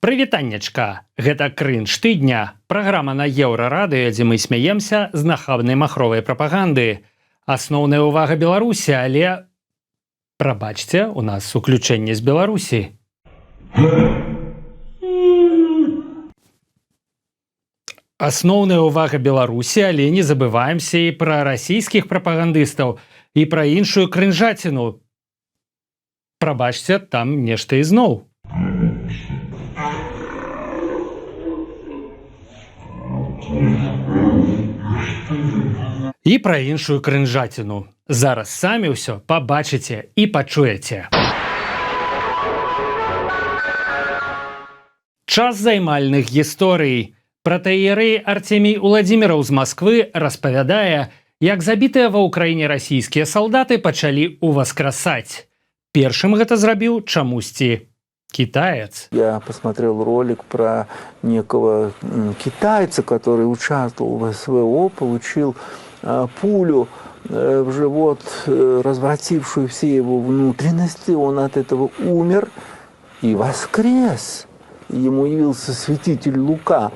Прывітаннячка! Гэта крынж тыдня. Праграма на Еўрарадыё, дзе мы смяемся з нахабнай махровай прапаганды. Асноўная ўвага Беларусі, але... Прабачце, у нас уключэнне з Беларусі. Асноўная ўвага Беларусі, але не забываемся і пра расійскіх прапагандыстаў, і пра іншую крынжаціну. Прабачце, там нешта ізноў. І пра іншую крынжаціну. Зараз самі ўсё пабачыце і пачуеце. Час займальных гісторый. Пратэерэй Артемій Уладзіміраў з Масквы распавядае, як забітыя ва ўкраіне расійскія салдаты пачалі ўваскрасаць. Першым гэта зрабіў чамусьці китаец. Я посмотрел ролик про некого китайца, который участвовал в СВО, получил пулю в живот, развратившую все его внутренности. Он от этого умер и воскрес. Ему явился святитель Лука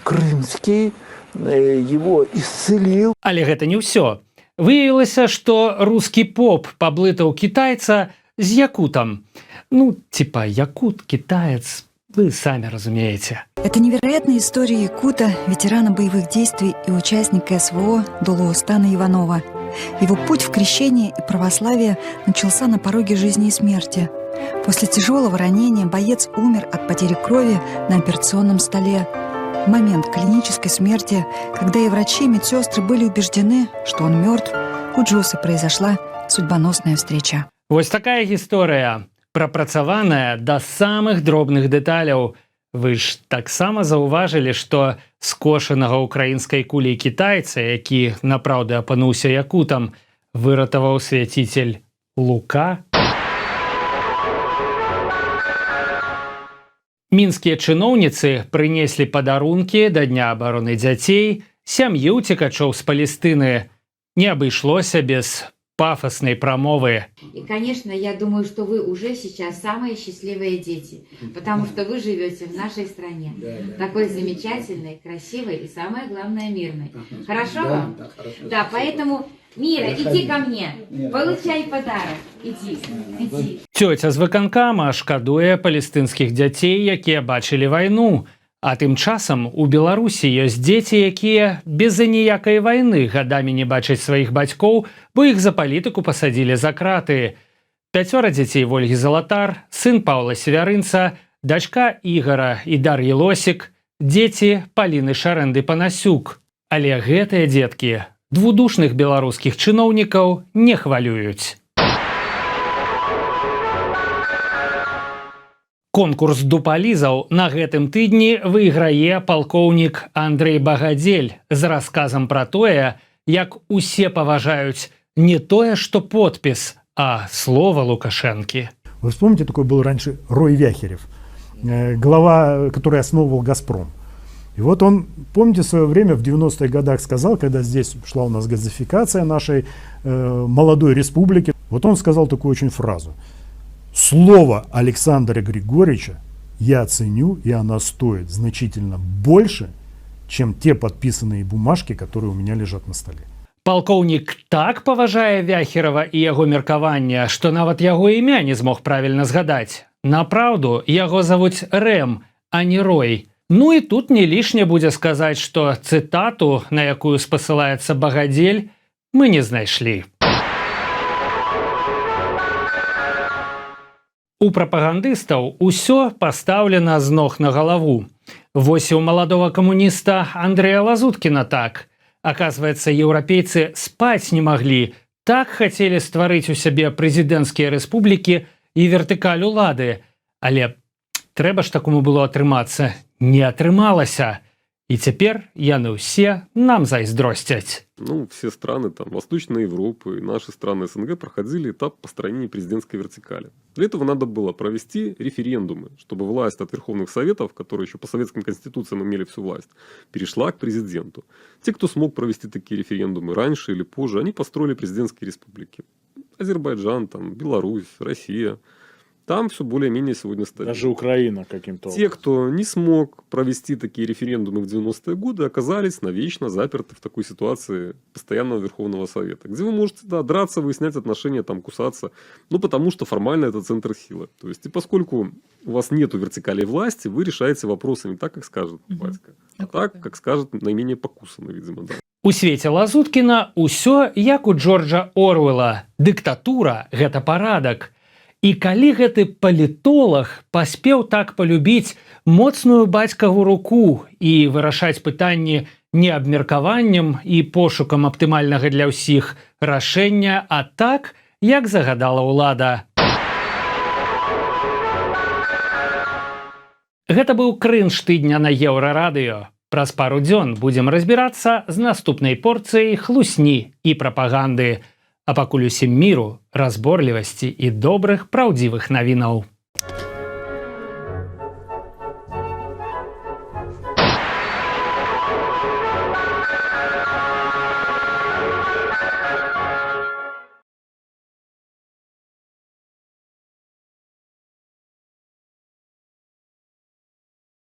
Крымский, его исцелил. Але гэта не ўсё. Выявілася, што рускі поп паблытаў китайца з якутам. Ну, типа якут, китаец, вы сами разумеете. Это невероятная история якута, ветерана боевых действий и участника СВО Долоустана Иванова. Его путь в крещение и православие начался на пороге жизни и смерти. После тяжелого ранения боец умер от потери крови на операционном столе. В момент клинической смерти, когда и врачи, и медсестры были убеждены, что он мертв, у Джуса произошла судьбоносная встреча. Вось такая гісторыя, прапрацаваная да самых дробных дэталяў. Вы ж таксама заўважылі, што скошанага ўкраінскай куляй кітайца, які напраўду апынуўся якутам, выратаваў свяцитель Лука? Мінскія чыноўніцы прынеслі падарункі да Дня абароны дзяцей, сям'і ўцекачоў з Палестыны. Не абышлося без пафосной промовы. И, конечно, я думаю, что вы уже сейчас самые счастливые дети, потому что вы живете в нашей стране, такой замечательной, красивой и, самое главное, мирной. Хорошо вам? Да, хорошо. Да, поэтому, Мира, иди ко мне, получай подарок, иди. Тёця з выканкама шкадуе палестынскіх дзяцей, якія бачылі вайну. А тым часам у Беларусі ёсць дзеці, якія без аніякай вайны гадамі не бачаць сваіх бацькоў, бо іх за палітыку пасадзілі за краты. 5 дзяцей Вольгі Залатар, сын Паўла Севярынца, дачка Ігара і Дар'і Лосік, дзеці Паліны Шарэнды-Панасюк. Але гэтыя дзеткі двудушных беларускіх чыноўнікаў не хвалююць. Конкурс дупалізаў на гэтым тыдні выйграе палкоўнік Андрэй Багадзель з расказам пра тое, як усе паважаюць не тое, што подпіс, а слова Лукашэнкі. Вы вспомните, такой был раньше Рой Вяхерев, глава, который основывал «Газпром». И вот он, помните, в свое время в 90-х годах сказал, когда здесь шла у нас газификация нашей молодой республики, вот он сказал такую очень фразу: «Слово Александра Григорьевича я ценю, и оно стоит значительно больше, чем те подписанные бумажки, которые у меня лежат на столе». Палкоўнік так паважае Вяхерова і яго меркаванне, што нават яго імя не змог правільна згадаць. Напраўду, яго завуць Рэм, а не Рой. Ну і тут не лішне будзе сказаць, што цытату, на якую спасылаецца Багадзель, мы не знайшлі. У прапагандыстаў усё пастаўлена з ног на галаву. Вось і у маладога камуніста Андрэя Лазуткіна так. Аказваецца, еўрапейцы спаць не маглі, так хацелі стварыць у сябе прэзідэнцкія рэспублікі і вертыкаль улады. Але трэба ж такому было атрымацца. Не атрымалася. И теперь яны ўсе нам зайздросцяць. Ну, все страны там, Восточной Европы и наши страны СНГ проходили этап построения президентской вертикали. Для этого надо было провести референдумы, чтобы власть от Верховных Советов, которые еще по советским конституциям имели всю власть, перешла к президенту. Те, кто смог провести такие референдумы раньше или позже, они построили президентские республики. Азербайджан, там, Беларусь, Россия. Там все более-менее сегодня стабильно. Даже Украина каким-то Те, кто не смог провести такие референдумы в 90-е годы, оказались навечно заперты в такой ситуации постоянного Верховного Совета, где вы можете, да, драться, выяснять отношения, там, кусаться, ну, потому что формально это центр силы. То есть, и поскольку у вас нету вертикали власти, вы решаете вопросы не так, как скажет батька, а так, как скажет наименее покусанный, видимо, да. У свеце Лазуткіна ўсё як у Джорджа Орвела. Дыктатура – гэта парадак. І калі гэты палітолаг паспеў так палюбіць моцную бацькаву руку і вырашаць пытанні не абмеркаваннем і пошукам аптымальнага для ўсіх рашэння, а так, як загадала ўлада. Гэта быў крынж тыдня на Еўрарадыё. Праз пару дзён будзем разбірацца з наступнай порцыяй хлусні і прапаганды. А пакуль усім міру, разборлівасці і добрых праўдзівых навінаў.